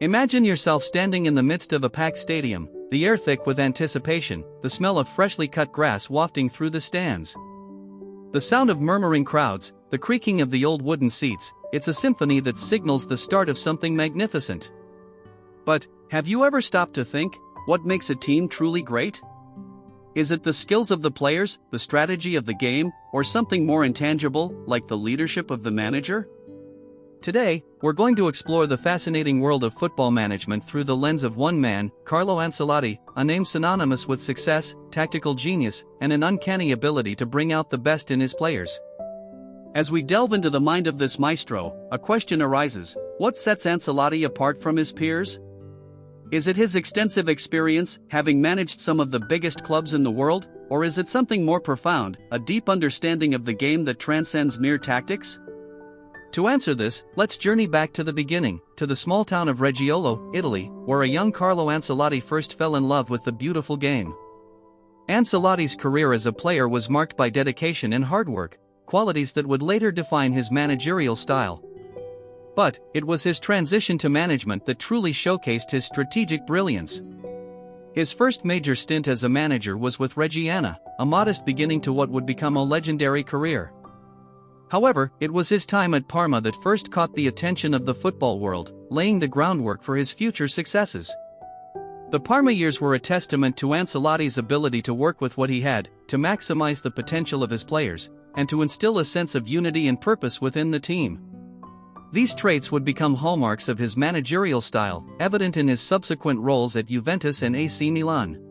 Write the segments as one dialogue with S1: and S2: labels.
S1: Imagine yourself standing in the midst of a packed stadium, the air thick with anticipation, the smell of freshly cut grass wafting through the stands. The sound of murmuring crowds, the creaking of the old wooden seats, it's a symphony that signals the start of something magnificent. But, have you ever stopped to think, what makes a team truly great? Is it the skills of the players, the strategy of the game, or something more intangible, like the leadership of the manager? Today, we're going to explore the fascinating world of football management through the lens of one man, Carlo Ancelotti, a name synonymous with success, tactical genius, and an uncanny ability to bring out the best in his players. As we delve into the mind of this maestro, a question arises: what sets Ancelotti apart from his peers? Is it his extensive experience, having managed some of the biggest clubs in the world, or is it something more profound, a deep understanding of the game that transcends mere tactics? To answer this, let's journey back to the beginning, to the small town of Reggiolo, Italy, where a young Carlo Ancelotti first fell in love with the beautiful game. Ancelotti's career as a player was marked by dedication and hard work, qualities that would later define his managerial style. But, it was his transition to management that truly showcased his strategic brilliance. His first major stint as a manager was with Reggiana, a modest beginning to what would become a legendary career. However, it was his time at Parma that first caught the attention of the football world, laying the groundwork for his future successes. The Parma years were a testament to Ancelotti's ability to work with what he had, to maximize the potential of his players, and to instill a sense of unity and purpose within the team. These traits would become hallmarks of his managerial style, evident in his subsequent roles at Juventus and AC Milan.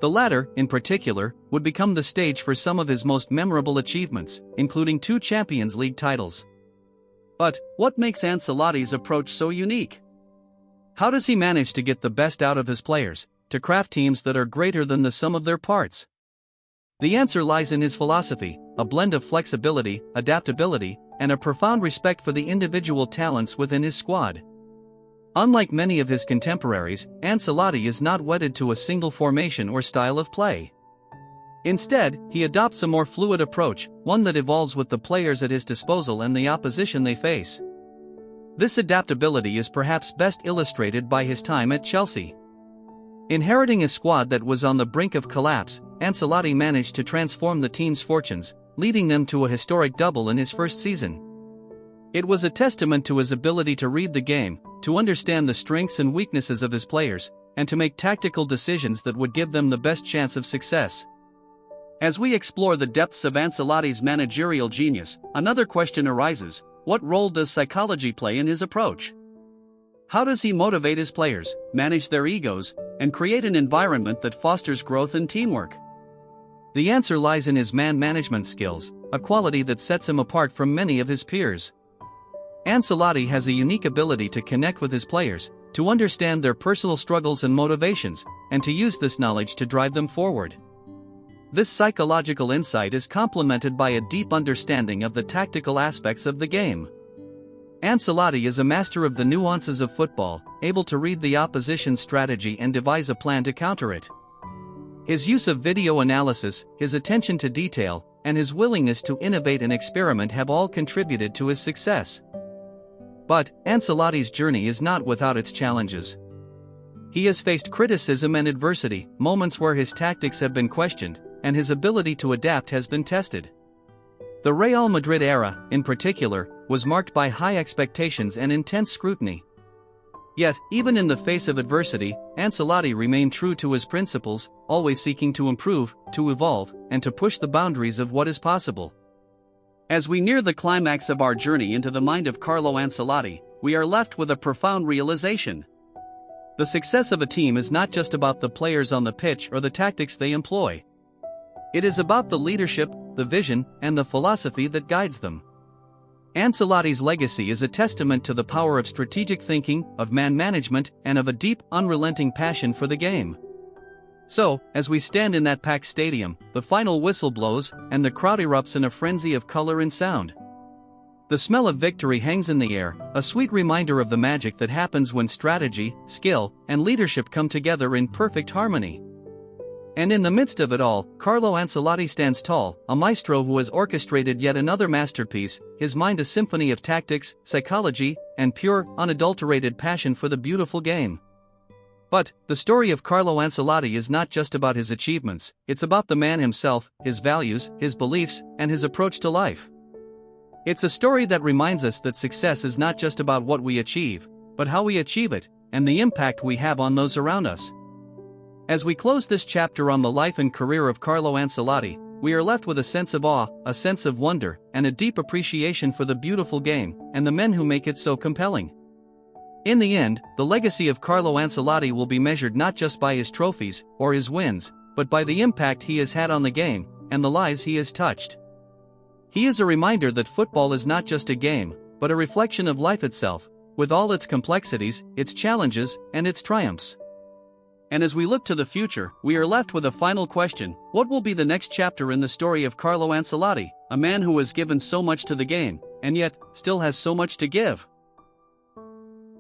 S1: The latter, in particular, would become the stage for some of his most memorable achievements, including 2 Champions League titles. But, what makes Ancelotti's approach so unique? How does he manage to get the best out of his players, to craft teams that are greater than the sum of their parts? The answer lies in his philosophy, a blend of flexibility, adaptability, and a profound respect for the individual talents within his squad. Unlike many of his contemporaries, Ancelotti is not wedded to a single formation or style of play. Instead, he adopts a more fluid approach, one that evolves with the players at his disposal and the opposition they face. This adaptability is perhaps best illustrated by his time at Chelsea. Inheriting a squad that was on the brink of collapse, Ancelotti managed to transform the team's fortunes, leading them to a historic double in his first season. It was a testament to his ability to read the game, to understand the strengths and weaknesses of his players, and to make tactical decisions that would give them the best chance of success. As we explore the depths of Ancelotti's managerial genius, another question arises: what role does psychology play in his approach? How does he motivate his players, manage their egos, and create an environment that fosters growth and teamwork? The answer lies in his man management skills, a quality that sets him apart from many of his peers. Ancelotti has a unique ability to connect with his players, to understand their personal struggles and motivations, and to use this knowledge to drive them forward. This psychological insight is complemented by a deep understanding of the tactical aspects of the game. Ancelotti is a master of the nuances of football, able to read the opposition's strategy and devise a plan to counter it. His use of video analysis, his attention to detail, and his willingness to innovate and experiment have all contributed to his success. But, Ancelotti's journey is not without its challenges. He has faced criticism and adversity, moments where his tactics have been questioned, and his ability to adapt has been tested. The Real Madrid era, in particular, was marked by high expectations and intense scrutiny. Yet, even in the face of adversity, Ancelotti remained true to his principles, always seeking to improve, to evolve, and to push the boundaries of what is possible. As we near the climax of our journey into the mind of Carlo Ancelotti, we are left with a profound realization. The success of a team is not just about the players on the pitch or the tactics they employ. It is about the leadership, the vision, and the philosophy that guides them. Ancelotti's legacy is a testament to the power of strategic thinking, of man management, and of a deep, unrelenting passion for the game. So, as we stand in that packed stadium, the final whistle blows, and the crowd erupts in a frenzy of color and sound. The smell of victory hangs in the air, a sweet reminder of the magic that happens when strategy, skill, and leadership come together in perfect harmony. And in the midst of it all, Carlo Ancelotti stands tall, a maestro who has orchestrated yet another masterpiece, his mind a symphony of tactics, psychology, and pure, unadulterated passion for the beautiful game. But, the story of Carlo Ancelotti is not just about his achievements, it's about the man himself, his values, his beliefs, and his approach to life. It's a story that reminds us that success is not just about what we achieve, but how we achieve it, and the impact we have on those around us. As we close this chapter on the life and career of Carlo Ancelotti, we are left with a sense of awe, a sense of wonder, and a deep appreciation for the beautiful game, and the men who make it so compelling. In the end, the legacy of Carlo Ancelotti will be measured not just by his trophies, or his wins, but by the impact he has had on the game, and the lives he has touched. He is a reminder that football is not just a game, but a reflection of life itself, with all its complexities, its challenges, and its triumphs. And as we look to the future, we are left with a final question: what will be the next chapter in the story of Carlo Ancelotti, a man who has given so much to the game, and yet, still has so much to give?